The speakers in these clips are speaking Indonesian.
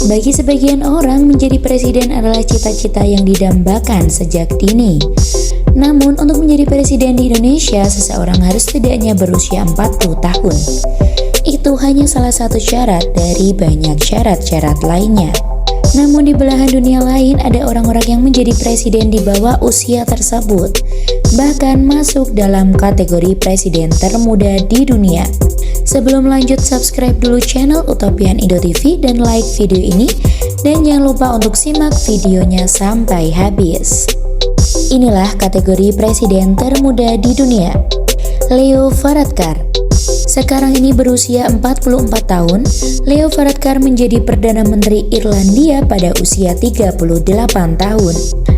Bagi sebagian orang, menjadi presiden adalah cita-cita yang didambakan sejak dini. Namun, untuk menjadi presiden di Indonesia, seseorang harus setidaknya berusia 40 tahun. Itu hanya salah satu syarat dari banyak syarat-syarat lainnya. Namun di belahan dunia lain ada orang-orang yang menjadi presiden di bawah usia tersebut, bahkan masuk dalam kategori presiden termuda di dunia. Sebelum lanjut, subscribe dulu channel Utopian Indo TV dan like video ini, dan jangan lupa untuk simak videonya sampai habis. Inilah kategori presiden termuda di dunia. Leo Varadkar. Sekarang ini berusia 44 tahun, Leo Varadkar menjadi Perdana Menteri Irlandia pada usia 38 tahun.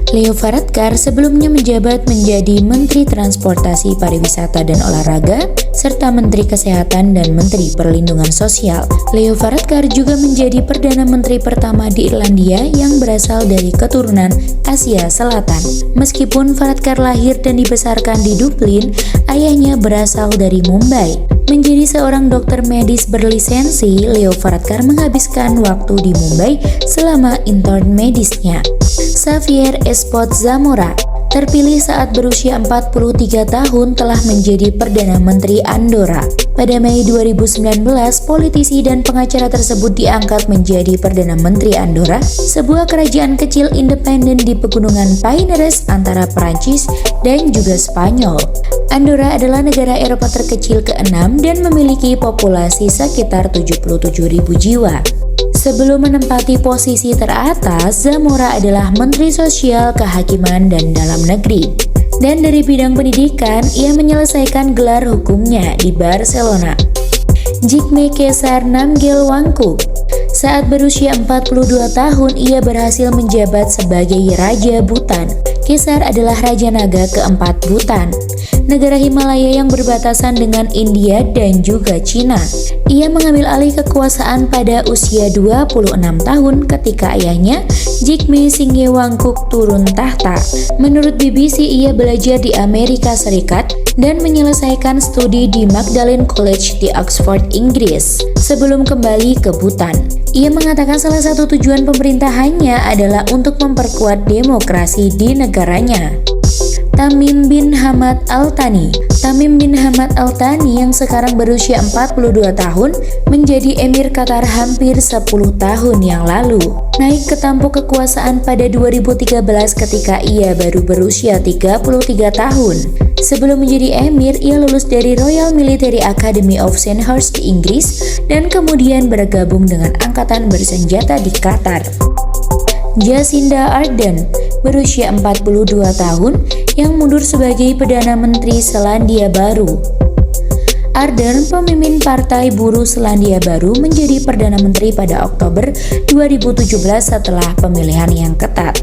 Leo Varadkar sebelumnya menjabat menjadi Menteri Transportasi, Pariwisata dan Olahraga, serta Menteri Kesehatan dan Menteri Perlindungan Sosial. Leo Varadkar juga menjadi Perdana Menteri pertama di Irlandia yang berasal dari keturunan Asia Selatan. Meskipun Varadkar lahir dan dibesarkan di Dublin, ayahnya berasal dari Mumbai. Menjadi seorang dokter medis berlisensi, Leo Varadkar menghabiskan waktu di Mumbai selama intern medisnya. Xavier Espot Zamora terpilih saat berusia 43 tahun telah menjadi Perdana Menteri Andorra. Pada Mei 2019, politisi dan pengacara tersebut diangkat menjadi Perdana Menteri Andorra, sebuah kerajaan kecil independen di pegunungan Pyrenees antara Prancis dan juga Spanyol. Andorra adalah negara Eropa terkecil ke-6 dan memiliki populasi sekitar 77.000 jiwa. Sebelum menempati posisi teratas, Zamora adalah Menteri Sosial, Kehakiman, dan Dalam Negeri. Dan dari bidang pendidikan, ia menyelesaikan gelar hukumnya di Barcelona. Jigme Khesar Namgyel Wangchuk. Saat berusia 42 tahun, ia berhasil menjabat sebagai Raja Bhutan. Khesar adalah Raja Naga keempat Bhutan, negara Himalaya yang berbatasan dengan India dan juga Cina. Ia mengambil alih kekuasaan pada usia 26 tahun ketika ayahnya, Jigme Singye Wangchuk, turun tahta. Menurut BBC, ia belajar di Amerika Serikat dan menyelesaikan studi di Magdalen College di Oxford, Inggris, sebelum kembali ke Bhutan. Ia mengatakan salah satu tujuan pemerintahannya adalah untuk memperkuat demokrasi di negaranya. Tamim bin Hamad Al Thani. Tamim bin Hamad Al Thani yang sekarang berusia 42 tahun menjadi Emir Qatar hampir 10 tahun yang lalu. Naik ke tampuk kekuasaan pada 2013 ketika ia baru berusia 33 tahun. Sebelum menjadi Emir, ia lulus dari Royal Military Academy of Sandhurst di Inggris dan kemudian bergabung dengan angkatan bersenjata di Qatar. Jacinda Ardern berusia 42 tahun yang mundur sebagai Perdana Menteri Selandia Baru. Ardern, pemimpin Partai Buruh Selandia Baru, menjadi Perdana Menteri pada Oktober 2017 setelah pemilihan yang ketat.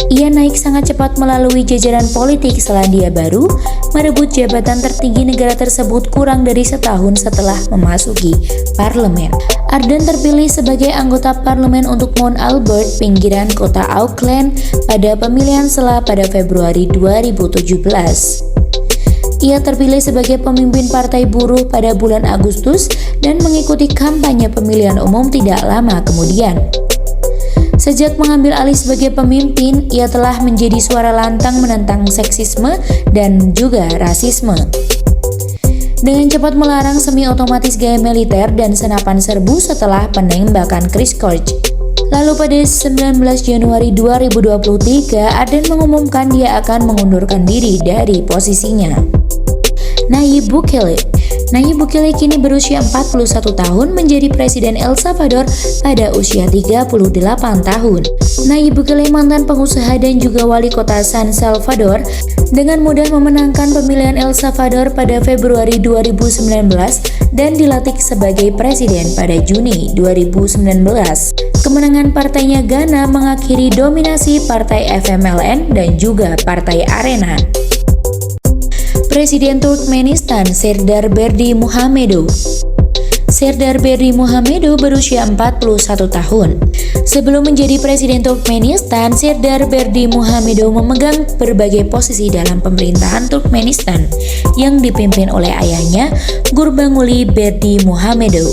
Ia naik sangat cepat melalui jajaran politik Selandia Baru, merebut jabatan tertinggi negara tersebut kurang dari setahun setelah memasuki parlemen. Ardern terpilih sebagai anggota parlemen untuk Mount Albert, pinggiran kota Auckland, pada pemilihan sela pada Februari 2017. Ia terpilih sebagai pemimpin Partai Buruh pada bulan Agustus dan mengikuti kampanye pemilihan umum tidak lama kemudian. Sejak mengambil alih sebagai pemimpin, ia telah menjadi suara lantang menentang seksisme dan juga rasisme. Dengan cepat melarang semi-otomatis gaya militer dan senapan serbu setelah penembakan Christchurch. Lalu pada 19 Januari 2023, Ardern mengumumkan dia akan mengundurkan diri dari posisinya. Nayib Bukele. Nayib Bukele kini berusia 41 tahun menjadi Presiden El Salvador pada usia 38 tahun. Nayib Bukele mantan pengusaha dan juga wali kota San Salvador dengan mudah memenangkan pemilihan El Salvador pada Februari 2019 dan dilantik sebagai presiden pada Juni 2019. Kemenangan partainya Ghana mengakhiri dominasi partai FMLN dan juga partai Arena. Presiden Turkmenistan Serdar Berdi Muhamedov. Serdar Berdi Muhamedov berusia 41 tahun. Sebelum menjadi Presiden Turkmenistan, Serdar Berdi Muhamedov memegang berbagai posisi dalam pemerintahan Turkmenistan yang dipimpin oleh ayahnya, Gurbanguly Berdi Muhamedov.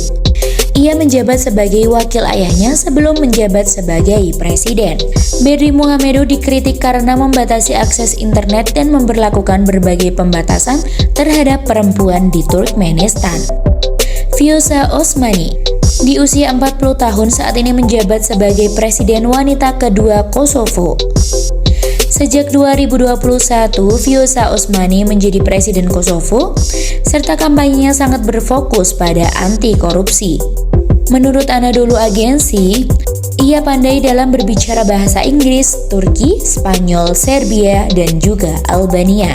Ia menjabat sebagai wakil ayahnya sebelum menjabat sebagai presiden. Berdi Muhamedow dikritik karena membatasi akses internet dan memberlakukan berbagai pembatasan terhadap perempuan di Turkmenistan. Vjosa Osmani di usia 40 tahun saat ini menjabat sebagai presiden wanita kedua Kosovo. Sejak 2021, Vjosa Osmani menjadi presiden Kosovo, serta kampanyenya sangat berfokus pada anti korupsi. Menurut Anadolu Agency, ia pandai dalam berbicara bahasa Inggris, Turki, Spanyol, Serbia, dan juga Albania.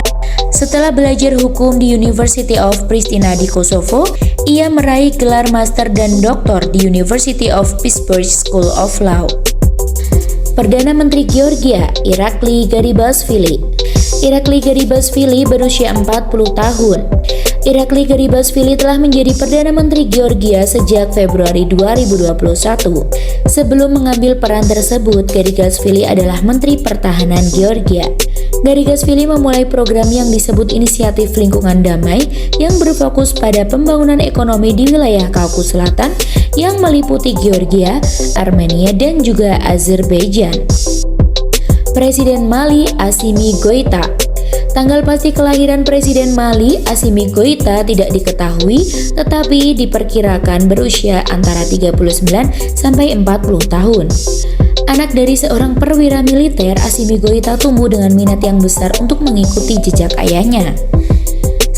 Setelah belajar hukum di University of Pristina di Kosovo, ia meraih gelar master dan doktor di University of Pittsburgh School of Law. Perdana Menteri Georgia, Irakli Garibashvili. Irakli Garibashvili berusia 40 tahun. Irakli Garibashvili telah menjadi Perdana Menteri Georgia sejak Februari 2021. Sebelum mengambil peran tersebut, Garibashvili adalah Menteri Pertahanan Georgia. Garibashvili memulai program yang disebut Inisiatif Lingkungan Damai yang berfokus pada pembangunan ekonomi di wilayah Kaukus Selatan yang meliputi Georgia, Armenia, dan juga Azerbaijan. Presiden Mali Assimi Goïta. Tanggal pasti kelahiran Presiden Mali Assimi Goïta tidak diketahui, tetapi diperkirakan berusia antara 39 sampai 40 tahun. Anak dari seorang perwira militer, Assimi Goïta tumbuh dengan minat yang besar untuk mengikuti jejak ayahnya.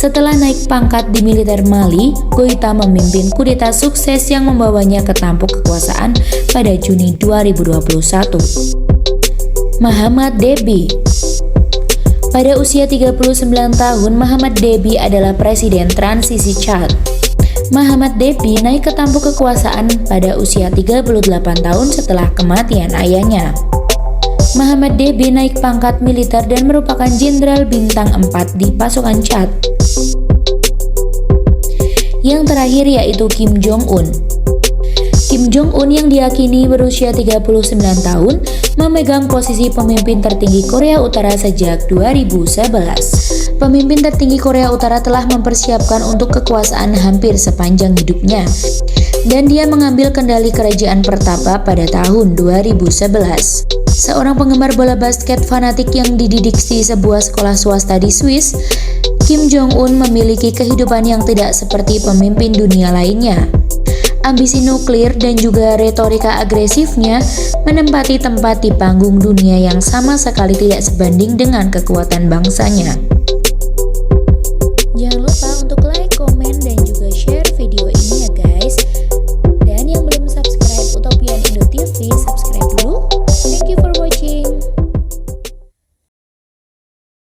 Setelah naik pangkat di militer Mali, Goïta memimpin kudeta sukses yang membawanya ke tampuk kekuasaan pada Juni 2021. Muhammad Deby. Pada usia 39 tahun, Muhammad Deby adalah presiden transisi Chad. Muhammad Deby naik ke tampuk kekuasaan pada usia 38 tahun setelah kematian ayahnya. Muhammad Deby naik pangkat militer dan merupakan jenderal bintang 4 di pasukan Chad. Yang terakhir yaitu Kim Jong-un. Kim Jong-un yang diyakini berusia 39 tahun memegang posisi pemimpin tertinggi Korea Utara sejak 2011. Pemimpin tertinggi Korea Utara telah mempersiapkan untuk kekuasaan hampir sepanjang hidupnya, dan dia mengambil kendali kerajaan pertapa pada tahun 2011. Seorang penggemar bola basket fanatik yang dididik di sebuah sekolah swasta di Swiss, Kim Jong-un memiliki kehidupan yang tidak seperti pemimpin dunia lainnya. Ambisi nuklir dan juga retorika agresifnya menempati tempat di panggung dunia yang sama sekali tidak sebanding dengan kekuatan bangsanya.